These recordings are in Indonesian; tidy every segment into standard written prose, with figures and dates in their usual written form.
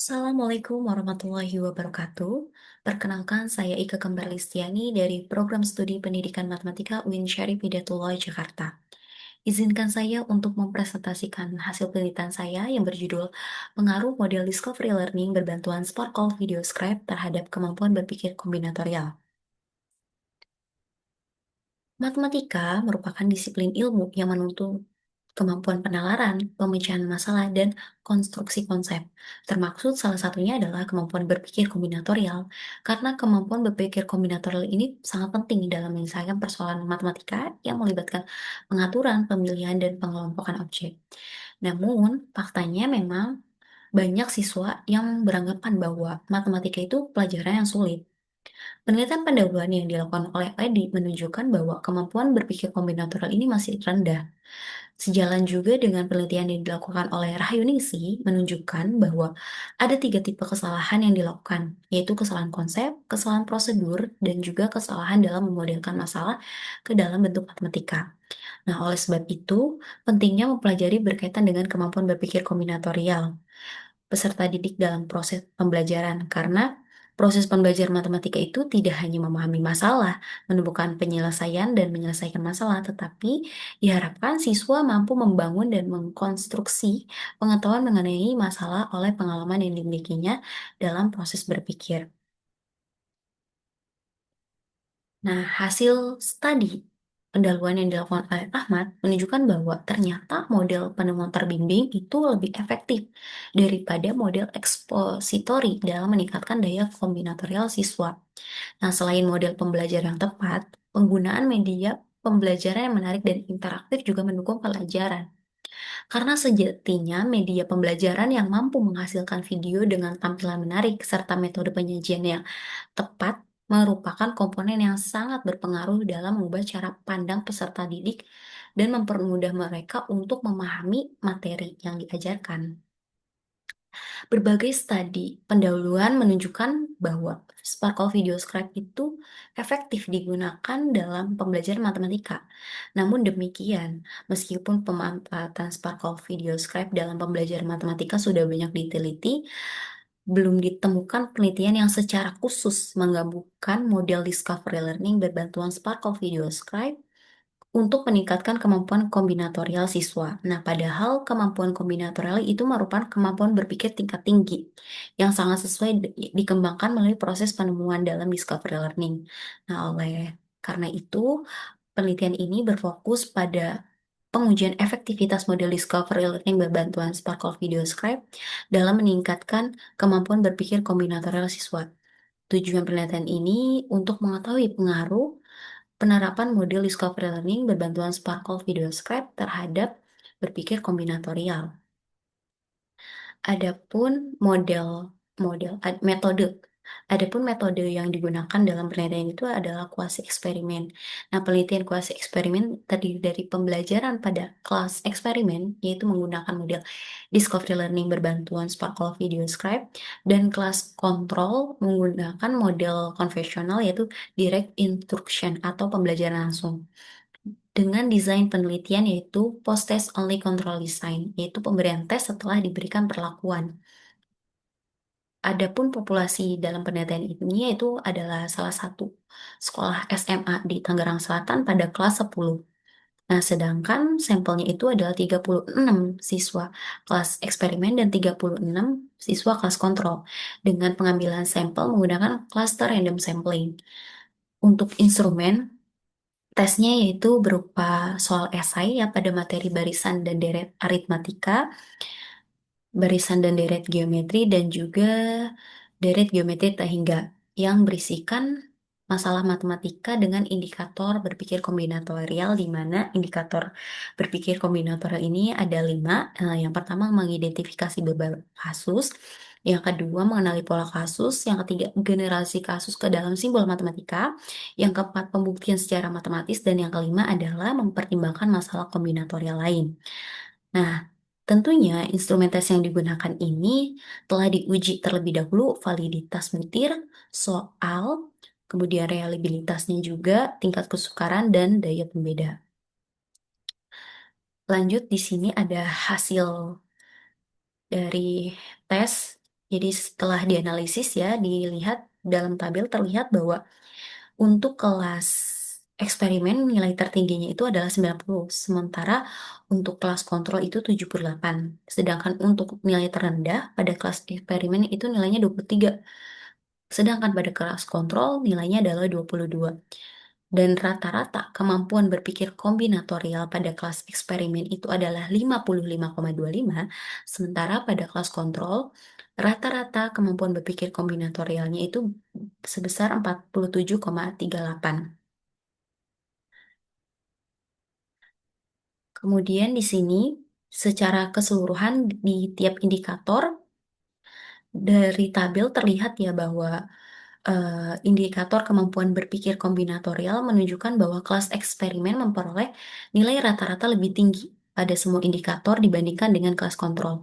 Assalamualaikum warahmatullahi wabarakatuh. Perkenalkan, saya Ika Kembar Listiani dari Program Studi Pendidikan Matematika UIN Syarif Hidayatullah Jakarta. Izinkan saya untuk mempresentasikan hasil penelitian saya yang berjudul Pengaruh Model Discovery Learning Berbantuan Sparkle Video Scribe terhadap Kemampuan Berpikir Kombinatorial. Matematika merupakan disiplin ilmu yang menuntut kemampuan penalaran, pemecahan masalah, dan konstruksi konsep. Termaksud salah satunya adalah kemampuan berpikir kombinatorial, karena kemampuan berpikir kombinatorial ini sangat penting dalam menyelesaikan persoalan matematika yang melibatkan pengaturan, pemilihan, dan pengelompokan objek. Namun, faktanya memang banyak siswa yang beranggapan bahwa matematika itu pelajaran yang sulit. Penelitian pendahuluan yang dilakukan oleh Eddy menunjukkan bahwa kemampuan berpikir kombinatorial ini masih rendah. Sejalan juga dengan penelitian yang dilakukan oleh Rahyunisi menunjukkan bahwa ada tiga tipe kesalahan yang dilakukan, yaitu kesalahan konsep, kesalahan prosedur, dan juga kesalahan dalam memodelkan masalah ke dalam bentuk matematika. Nah, oleh sebab itu, pentingnya mempelajari berkaitan dengan kemampuan berpikir kombinatorial peserta didik dalam proses pembelajaran, karena proses pembelajaran matematika itu tidak hanya memahami masalah, menemukan penyelesaian dan menyelesaikan masalah, tetapi diharapkan siswa mampu membangun dan mengkonstruksi pengetahuan mengenai masalah oleh pengalaman yang dimilikinya dalam proses berpikir. Nah, hasil studi pendahuluan yang dilakukan oleh Ahmad menunjukkan bahwa ternyata model penemuan terbimbing itu lebih efektif daripada model ekspositori dalam meningkatkan daya kombinatorial siswa. Nah, selain model pembelajaran yang tepat, penggunaan media pembelajaran yang menarik dan interaktif juga mendukung pelajaran. Karena sejatinya media pembelajaran yang mampu menghasilkan video dengan tampilan menarik serta metode penyajian yang tepat merupakan komponen yang sangat berpengaruh dalam mengubah cara pandang peserta didik dan mempermudah mereka untuk memahami materi yang diajarkan. Berbagai studi pendahuluan menunjukkan bahwa Sparkle Video Scribe itu efektif digunakan dalam pembelajaran matematika. Namun demikian, meskipun pemanfaatan Sparkle Video Scribe dalam pembelajaran matematika sudah banyak diteliti, belum ditemukan penelitian yang secara khusus menggabungkan model discovery learning berbantuan Sparkle Video Scribe untuk meningkatkan kemampuan kombinatorial siswa. Nah, padahal kemampuan kombinatorial itu merupakan kemampuan berpikir tingkat tinggi yang sangat sesuai dikembangkan melalui proses penemuan dalam discovery learning. Nah, oleh karena itu, penelitian ini berfokus pada pengujian efektivitas model discovery learning berbantuan Sparkle Video Scribe dalam meningkatkan kemampuan berpikir kombinatorial siswa. Tujuan penelitian ini untuk mengetahui pengaruh penerapan model discovery learning berbantuan Sparkle Video Scribe terhadap berpikir kombinatorial. Adapun model model ad- metode Adapun metode yang digunakan dalam penelitian itu adalah kuasi eksperimen. Nah, penelitian kuasi eksperimen terdiri dari pembelajaran pada kelas eksperimen, yaitu menggunakan model Discovery Learning berbantuan Sparkle Video Scribe, dan kelas kontrol menggunakan model konvensional, yaitu Direct Instruction atau pembelajaran langsung dengan desain penelitian yaitu post-test only control design, yaitu pemberian tes setelah diberikan perlakuan. Adapun populasi dalam penelitian ini yaitu adalah salah satu sekolah SMA di Tangerang Selatan pada kelas 10. Nah, sedangkan sampelnya itu adalah 36 siswa kelas eksperimen dan 36 siswa kelas kontrol dengan pengambilan sampel menggunakan cluster random sampling. Untuk instrumen, tesnya yaitu berupa soal esai ya pada materi barisan dan deret aritmatika, barisan dan deret geometri, dan juga deret geometri tak hingga yang berisikan masalah matematika dengan indikator berpikir kombinatorial, di mana indikator berpikir kombinatorial ini ada 5. Yang pertama mengidentifikasi beberapa kasus, yang kedua mengenali pola kasus, yang ketiga generasi kasus ke dalam simbol matematika, yang keempat pembuktian secara matematis, dan yang kelima adalah mempertimbangkan masalah kombinatorial lain. Nah, tentunya instrumen tes yang digunakan ini telah diuji terlebih dahulu validitas butir, soal, kemudian reliabilitasnya juga, tingkat kesukaran, dan daya pembeda. Lanjut, di sini ada hasil dari tes. Jadi setelah dianalisis ya, dilihat dalam tabel terlihat bahwa untuk kelas eksperimen nilai tertingginya itu adalah 90, sementara untuk kelas kontrol itu 78. Sedangkan untuk nilai terendah pada kelas eksperimen itu nilainya 23. Sedangkan pada kelas kontrol nilainya adalah 22. Dan rata-rata kemampuan berpikir kombinatorial pada kelas eksperimen itu adalah 55,25, sementara pada kelas kontrol rata-rata kemampuan berpikir kombinatorialnya itu sebesar 47,38. Kemudian di sini secara keseluruhan di tiap indikator dari tabel terlihat ya bahwa indikator kemampuan berpikir kombinatorial menunjukkan bahwa kelas eksperimen memperoleh nilai rata-rata lebih tinggi pada semua indikator dibandingkan dengan kelas kontrol.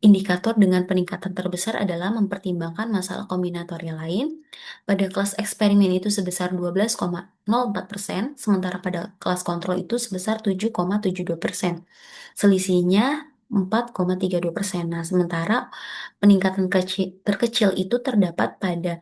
Indikator dengan peningkatan terbesar adalah mempertimbangkan masalah kombinatorial lain. Pada kelas eksperimen itu sebesar 12,04%, sementara pada kelas kontrol itu sebesar 7,72%. Selisihnya 4,32%. Nah, sementara peningkatan terkecil itu terdapat pada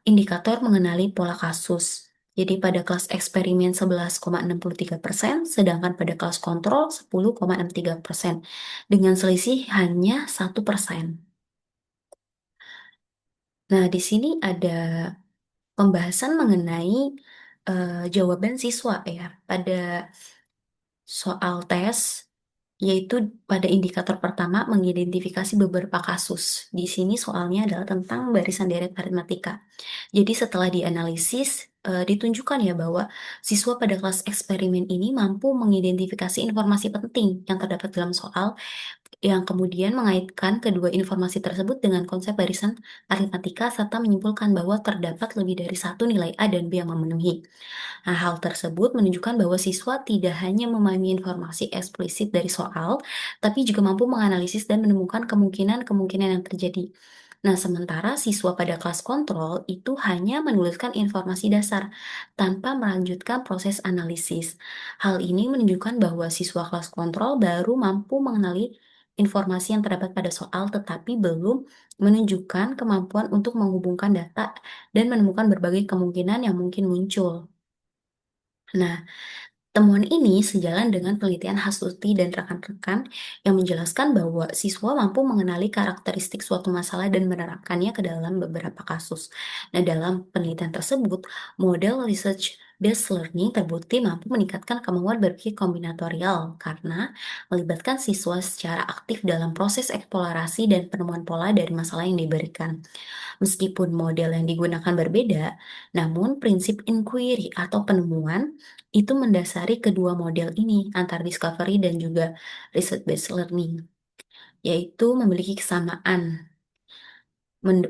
indikator mengenali pola kasus. Jadi pada kelas eksperimen 11,63%, sedangkan pada kelas kontrol 10,63%, dengan selisih hanya 1%. Nah, di sini ada pembahasan mengenai jawaban siswa ya pada soal tes, yaitu pada indikator pertama mengidentifikasi beberapa kasus. Di sini soalnya adalah tentang barisan deret aritmatika. Jadi setelah dianalisis, ditunjukkan ya bahwa siswa pada kelas eksperimen ini mampu mengidentifikasi informasi penting yang terdapat dalam soal, yang kemudian mengaitkan kedua informasi tersebut dengan konsep barisan aritmatika serta menyimpulkan bahwa terdapat lebih dari satu nilai A dan B yang memenuhi. Nah, hal tersebut menunjukkan bahwa siswa tidak hanya memahami informasi eksplisit dari soal, tapi juga mampu menganalisis dan menemukan kemungkinan-kemungkinan yang terjadi. Nah, sementara siswa pada kelas kontrol itu hanya menuliskan informasi dasar tanpa melanjutkan proses analisis. Hal ini menunjukkan bahwa siswa kelas kontrol baru mampu mengenali informasi yang terdapat pada soal, tetapi belum menunjukkan kemampuan untuk menghubungkan data dan menemukan berbagai kemungkinan yang mungkin muncul. Nah, temuan ini sejalan dengan penelitian Hasuti dan rekan-rekan yang menjelaskan bahwa siswa mampu mengenali karakteristik suatu masalah dan menerapkannya ke dalam beberapa kasus. Nah, dalam penelitian tersebut, model research based learning terbukti mampu meningkatkan kemampuan berpikir kombinatorial karena melibatkan siswa secara aktif dalam proses eksplorasi dan penemuan pola dari masalah yang diberikan. Meskipun model yang digunakan berbeda, namun prinsip inquiry atau penemuan itu mendasari kedua model ini antara discovery dan juga research based learning, yaitu memiliki kesamaan,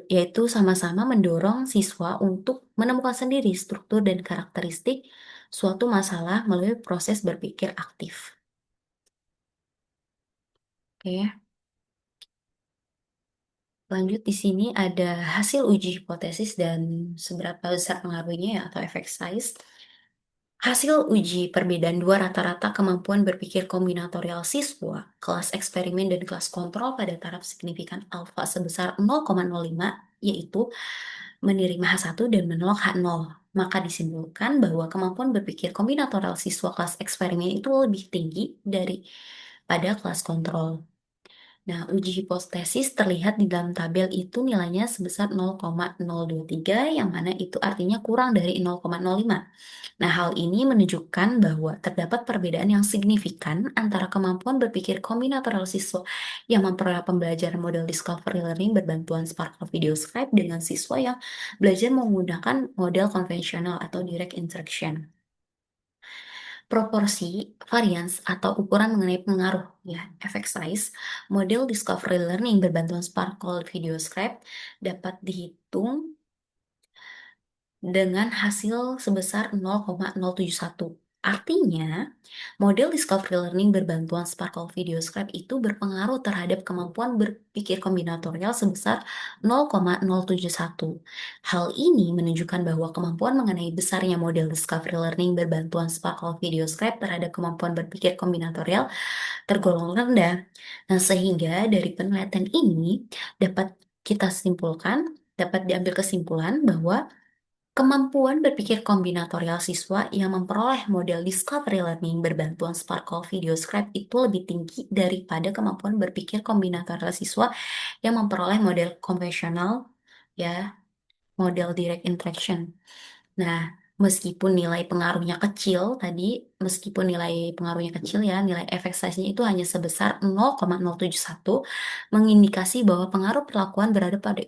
yaitu sama-sama mendorong siswa untuk menemukan sendiri struktur dan karakteristik suatu masalah melalui proses berpikir aktif. Oke, lanjut di sini ada hasil uji hipotesis dan seberapa besar pengaruhnya ya atau effect size. Hasil uji perbedaan dua rata-rata kemampuan berpikir kombinatorial siswa, kelas eksperimen dan kelas kontrol pada taraf signifikan alfa sebesar 0,05, yaitu menerima H1 dan menolak H0. Maka disimpulkan bahwa kemampuan berpikir kombinatorial siswa kelas eksperimen itu lebih tinggi daripada kelas kontrol. Nah, uji hipotesis terlihat di dalam tabel itu nilainya sebesar 0,023, yang mana itu artinya kurang dari 0,05. Nah, hal ini menunjukkan bahwa terdapat perbedaan yang signifikan antara kemampuan berpikir kombinatorial siswa yang memperoleh pembelajaran model discovery learning berbantuan Sparkle Video Scribe dengan siswa yang belajar menggunakan model konvensional atau direct instruction. Proporsi, varians, atau ukuran mengenai pengaruh, ya, effect size, model discovery learning berbantuan Sparkle Video Scribe dapat dihitung dengan hasil sebesar 0,071. Artinya, model discovery learning berbantuan Sparkle Video Scribe itu berpengaruh terhadap kemampuan berpikir kombinatorial sebesar 0,071. Hal ini menunjukkan bahwa kemampuan mengenai besarnya model discovery learning berbantuan Sparkle Video Scribe terhadap kemampuan berpikir kombinatorial tergolong rendah. Nah, sehingga dari penelitian ini dapat Kita simpulkan, dapat diambil kesimpulan bahwa kemampuan berpikir kombinatorial siswa yang memperoleh model discovery learning berbantuan Sparkle Video Scribe itu lebih tinggi daripada kemampuan berpikir kombinatorial siswa yang memperoleh model konvensional, ya, model direct interaction. Nah, meskipun nilai pengaruhnya kecil tadi, meskipun nilai pengaruhnya kecil ya, nilai efek size-nya itu hanya sebesar 0,071, mengindikasi bahwa pengaruh perlakuan berada pada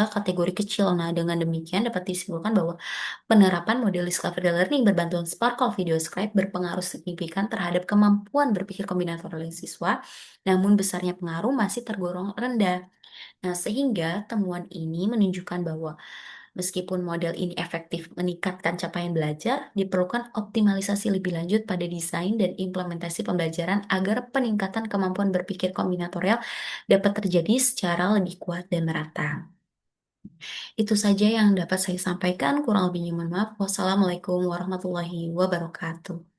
kategori kecil. Nah, dengan demikian dapat disimpulkan bahwa penerapan model discovery learning berbantuan Sparkle Video Scribe berpengaruh signifikan terhadap kemampuan berpikir kombinatorial siswa, namun besarnya pengaruh masih tergolong rendah. Nah, sehingga temuan ini menunjukkan bahwa meskipun model ini efektif meningkatkan capaian belajar, diperlukan optimalisasi lebih lanjut pada desain dan implementasi pembelajaran agar peningkatan kemampuan berpikir kombinatorial dapat terjadi secara lebih kuat dan merata. Itu saja yang dapat saya sampaikan, kurang lebihnya mohon maaf. Wassalamualaikum warahmatullahi wabarakatuh.